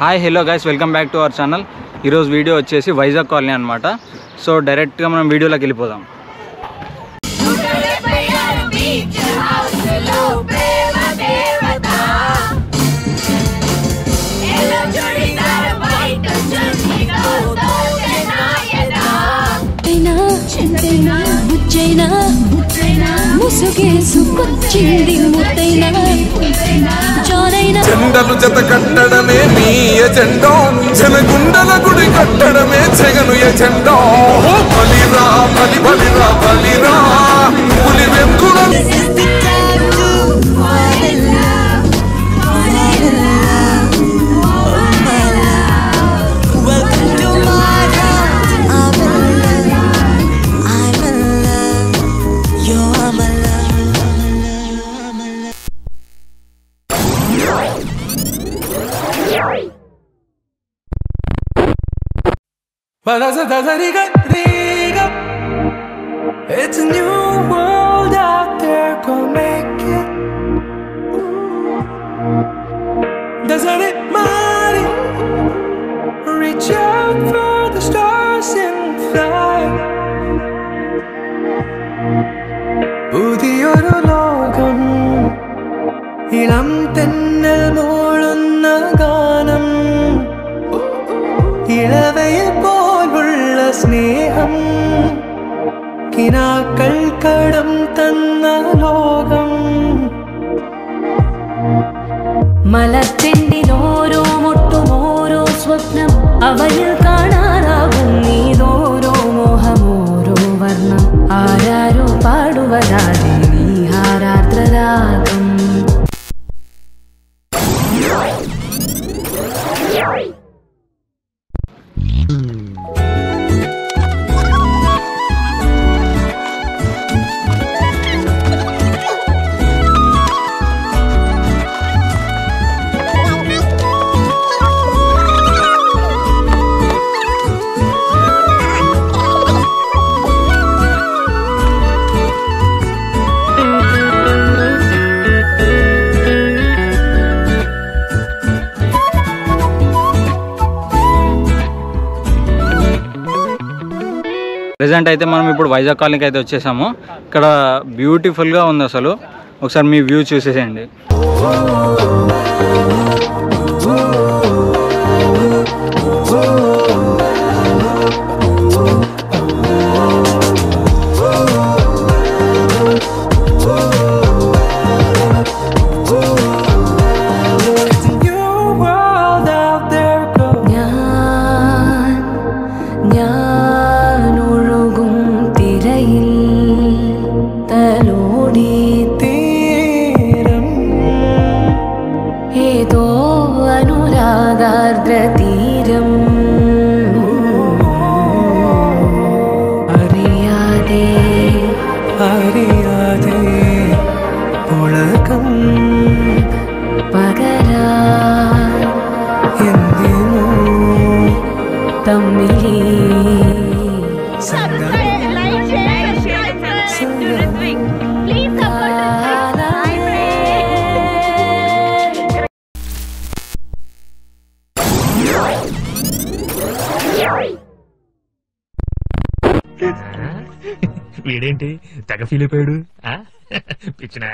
Hi hello guys, welcome back to our channel. ఈరోజు video వచ్చేసి Vizag colony అనమాట. So డైరెక్ట్గా మనం వీడియోలోకి వెళ్ళిపోదాం. చెండలు జత కట్టడమే మీ ఎజెండా, జనగుండల గుడి కట్టడమే జగను ఎజెండా. బలిరా బలి బలిరా బలిరా పులి Venkula It's a new world out there, go make it. Doesn't it matter? Reach out for the stars and fly. പുതിയൊരു ലോകം, ഇളം തെന്നൽ മൂളുന്ന ഗാനം, ഇളവയിൽ പോലുള്ള സ്നേഹം, കിനാക്കൾ കടം തന്ന ലോകം. മലത്തെണ്ടിനോരോ മുട്ടും ഓരോ സ്വപ്നം, അവയിൽ കാണാനാകും നീതോരോ മോഹം, ഓരോ വർണ്ണം. ആരാരോ പാടുവരാതെ നീ ഹാരാർദ്രരാഗം. ప్రెజెంట్ అయితే మనం ఇప్పుడు వైజాగ్ కాలనీకి అయితే వచ్చేసాము. ఇక్కడ బ్యూటిఫుల్గా ఉంది, అసలు ఒకసారి మీ వ్యూ చూసేసేయండి. തീരം അറിയാതെ അറിയാതെ പുളകം പകരാ എന്തിനോ തമ്മിലേ వీడేంటి తెగ ఫీల్ అయిపోయాడు పిచ్చిన